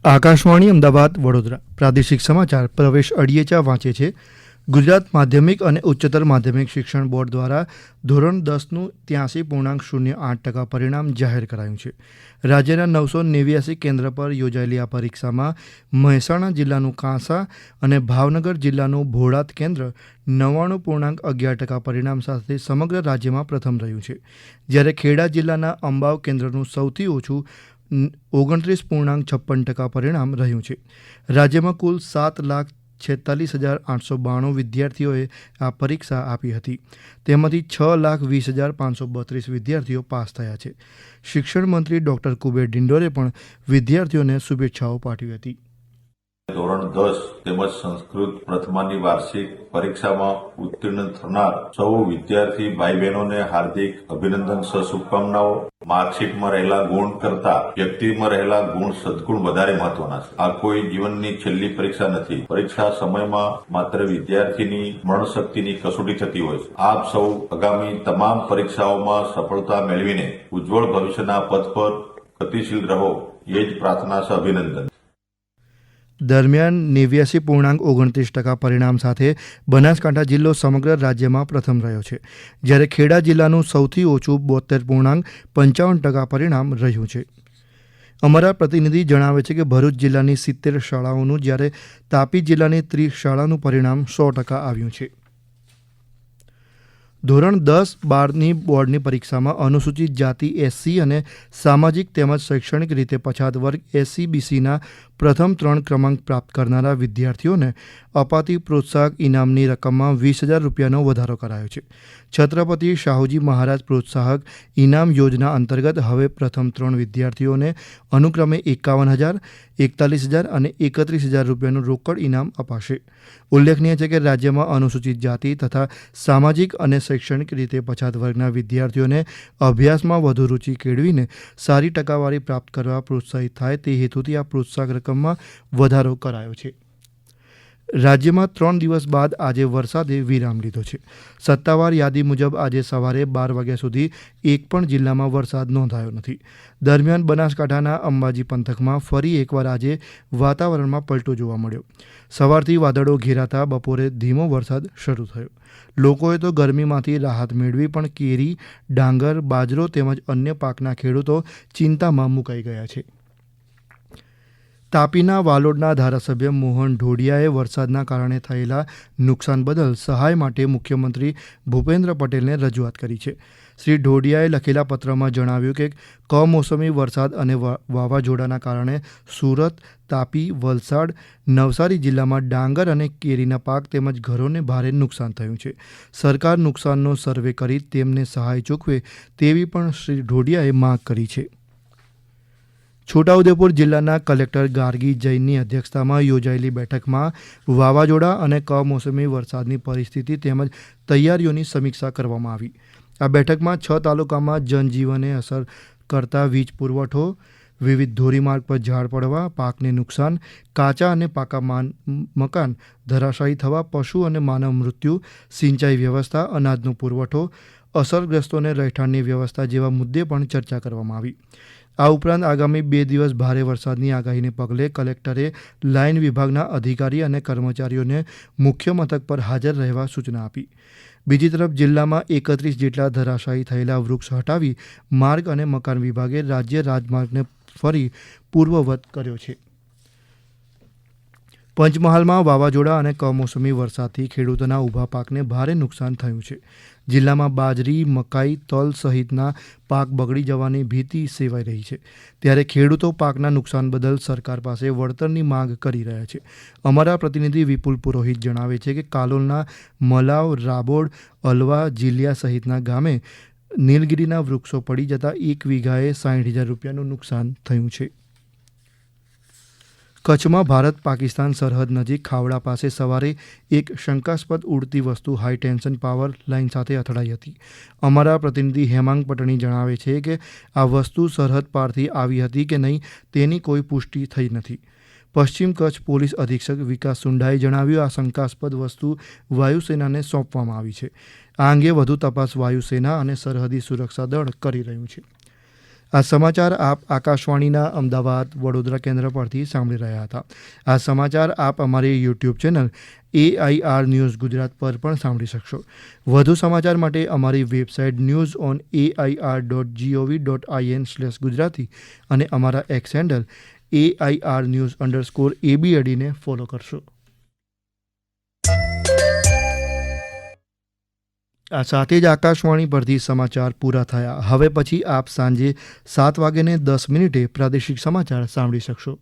આકાશવાણી અમદાવાદ વડોદરા પ્રાદેશિક સમાચાર પ્રવેશ અડિયેચા વાંચે છે. ગુજરાત માધ્યમિક અને ઉચ્ચતર માધ્યમિક શિક્ષણ બોર્ડ દ્વારા ધોરણ 10નું 83.08% પરિણામ જાહેર કરાયું છે. રાજ્યના 989 કેન્દ્ર પર યોજાયેલી આ પરીક્ષામાં મહેસાણા જિલ્લાનું કાંસા અને ભાવનગર જિલ્લાનું ભોળાત કેન્દ્ર 99.11% પરિણામ સાથે સમગ્ર રાજ્યમાં પ્રથમ રહ્યું છે. જ્યારે ખેડા જિલ્લાના અંબાવ કેન્દ્રનું સૌથી ઓછું 29.56% પરિણામ રહ્યું છે. રાજ્યમાં કુલ 7,46,892 વિદ્યાર્થીઓએ આ પરીક્ષા આપી હતી. તેમાંથી 6,20,532 વિદ્યાર્થીઓ પાસ થયા છે. શિક્ષણ મંત્રી ડૉક્ટર કુબેર ડિંડોરે પણ વિદ્યાર્થીઓને શુભેચ્છાઓ પાઠવી હતી. ધોરણ 10 તેમજ સંસ્કૃત પ્રથમાની વાર્ષિક પરીક્ષામાં ઉત્તીર્ણ થનાર સૌ વિદ્યાર્થી ભાઈ બહેનોને હાર્દિક અભિનંદન શુભકામનાઓ. માર્કશીટમાં રહેલા ગુણ કરતા વ્યક્તિમાં રહેલા ગુણ સદગુણ વધારે મહત્વના છે. આ કોઈ જીવનની છેલ્લી પરીક્ષા નથી. પરીક્ષા સમયમાં માત્ર વિદ્યાર્થીની સ્મરણશક્તિની કસોટી થતી હોય છે. આપ સૌ આગામી તમામ પરીક્ષાઓમાં સફળતા મેળવીને ઉજ્જવળ ભવિષ્યના પથ પર ગતિશીલ રહો એ જ પ્રાર્થના છે. અભિનંદન. દરમિયાન 89.29% પરિણામ સાથે બનાસકાંઠા જિલ્લો સમગ્ર રાજ્યમાં પ્રથમ રહ્યો છે. જ્યારે ખેડા જિલ્લાનું સૌથી ઓછું 72.55% પરિણામ રહ્યું છે. અમારા પ્રતિનિધિ જણાવે છે કે ભરૂચ જિલ્લાની 70 શાળાઓનું જ્યારે તાપી જિલ્લાની 30 શાળાનું પરિણામ 100% આવ્યું છે. ધોરણ 10-12ની બોર્ડની પરીક્ષામાં અનુસૂચિત જાતિ SC અને સામાજિક તેમજ શૈક્ષણિક રીતે પછાત વર્ગ SC/BCના પ્રથમ 3 ક્રમાંક પ્રાપ્ત કરનારા વિદ્યાર્થીઓને અપાતી પ્રોત્સાહક ઇનામની રકમમાં 20,000 રૂપિયાનો વધારો કરાયો છે. છત્રપતિ શાહુજી મહારાજ પ્રોત્સાહક ઇનામ યોજના અંતર્ગત હવે પ્રથમ 3 વિદ્યાર્થીઓને અનુક્રમે 51,000, 41,000 અને 31,000 રૂપિયાનું રોકડ ઇનામ અપાશે. ઉલ્લેખનીય છે કે રાજ્યમાં અનુસૂચિત જાતિ તથા સામાજિક અને શૈક્ષણિક રીતે પછાત વર્ગના વિદ્યાર્થીઓને અભ્યાસમાં વધુ રૂચિ કેળવીને સારી ટકાવારી પ્રાપ્ત કરવા પ્રોત્સાહિત થાય તે હેતુથી આ પ્રોત્સાહક રકમમાં વધારો કરાયો છે. રાજ્યમાં 3 દિવસ બાદ આજે વરસાદે વિરામ લીધો છે. સત્તાવાર યાદી મુજબ આજે સવારે 12 વાગ્યા સુધી એક પણ જિલ્લામાં વરસાદ નોંધાયો નથી. દરમિયાન બનાસકાંઠાના અંબાજી પંથકમાં ફરી એકવાર આજે વાતાવરણમાં પલટો જોવા મળ્યો. સવારથી વાદળો ઘેરાતા બપોરે ધીમો વરસાદ શરૂ થયો. લોકોએ તો ગરમીમાંથી રાહત મેળવી પણ કેરી, ડાંગર, બાજરો તેમજ અન્ય પાકના ખેડૂતો ચિંતામાં મુકાઈ ગયા છે. તાપીના વાલોડના ધારાસભ્ય મોહન ઢોડિયાએ વરસાદના કારણે થયેલા નુકસાન બદલ સહાય માટે મુખ્યમંત્રી ભૂપેન્દ્ર પટેલને રજૂઆત કરી છે. શ્રી ઢોડિયાએ લખેલા પત્રમાં જણાવ્યું કે કમોસમી વરસાદ અને વાવાઝોડાના કારણે સુરત, તાપી, વલસાડ, નવસારી જિલ્લામાં ડાંગર અને કેરીના પાક તેમજ ઘરોને ભારે નુકસાન થયું છે. સરકાર નુકસાનનો સર્વે કરી તેમને સહાય ચૂકવે તેવી પણ શ્રી ઢોડિયાએ માંગ કરી છે. છોટાઉદેપુર જિલ્લાના કલેક્ટર ગાર્ગી જૈનની અધ્યક્ષતામાં યોજાયેલી બેઠકમાં વાવાઝોડા અને કમોસમી વરસાદની પરિસ્થિતિ તેમજ તૈયારીઓની સમીક્ષા કરવામાં આવી. આ બેઠકમાં 6 તાલુકામાં જનજીવનને અસર કરતા વીજ પુરવઠો, વિવિધ ધોરીમાર્ગ પર ઝાડ પડવા, પાકને નુકસાન, કાચા અને પાકા મકાન ધરાશાયી થવા, પશુ અને માનવ મૃત્યુ, સિંચાઈ વ્યવસ્થા, અનાજનો પુરવઠો, અસરગ્રસ્તોને રહેઠાણની વ્યવસ્થા જેવા મુદ્દે પણ ચર્ચા કરવામાં આવી. આ ઉપરાંત આગામી 2 દિવસ ભારે વરસાદની આગાહીને પગલે કલેક્ટરે લાઇન વિભાગના અધિકારી અને કર્મચારીઓને મુખ્ય મથક પર હાજર રહેવા સૂચના આપી. બીજી તરફ જિલ્લામાં 31 જેટલા ધરાશાયી થયેલા વૃક્ષ હટાવી માર્ગ અને મકાન વિભાગે રાજ્ય રાજમાર્ગને ફરી પૂર્વવત કર્યો છે. પંચમહાલમાં વાવાઝોડા અને કમોસમી વરસાદથી ખેડૂતોના ઊભા પાકને ભારે નુકસાન થયું છે. જિલ્લામાં બાજરી, મકાઈ, તલ સહિતના પાક બગડી જવાની ભીતિ સેવાઈ રહી છે. ત્યારે ખેડૂતો પાકના નુકસાન બદલ સરકાર પાસે વળતરની માંગ કરી રહ્યા છે. અમારા પ્રતિનિધિ વિપુલ પુરોહિત જણાવે છે કે કાલોલના મલાવ, રાબોડ, અલવા, જીલિયા સહિતના ગામે નીલગિરીના વૃક્ષો પડી જતા 1 વીઘાએ 60,000 રૂપિયાનું નુકસાન થયું છે. કચ્છમાં ભારત પાકિસ્તાન સરહદ નજીક ખાવડા પાસે સવારે એક શંકાસ્પદ ઉડતી વસ્તુ હાઈ ટેન્શન પાવર લાઇન સાથે અથડાઈ હતી. અમારા પ્રતિનિધિ હેમાંગ પટણી જણાવે છે કે આ વસ્તુ સરહદ પારથી આવી હતી કે નહીં તેની કોઈ પુષ્ટિ થઈ નથી. પશ્ચિમ કચ્છ પોલીસ અધિક્ષક વિકાસ સુંડાએ જણાવ્યું આ શંકાસ્પદ વસ્તુ વાયુસેનાને સોંપવામાં આવી છે. આ અંગે વધુ તપાસ વાયુસેના અને સરહદી સુરક્ષા દળ કરી રહ્યું છે. આ સમાચાર આપ આકાશવાણીના અમદાવાદ વડોદરા કેન્દ્ર પરથી સાંભળી રહ્યા હતા. આ સમાચાર આપ અમારી YouTube channel AIR news Gujarat પર પણ સાંભળી શકશો. વધુ સમાચાર માટે અમારી વેબસાઇટ newsonAIR.gov.in/gujarati અને અમારા એક્સ હેન્ડલ AIR_news_ABAD ને ફોલો કરશો. આ સાથે જ આકાશવાણી પરથી સમાચાર પૂરા થયા. હવે પછી આપ સાંજે 7:10 પ્રાદેશિક સમાચાર સાંભળી શકશો.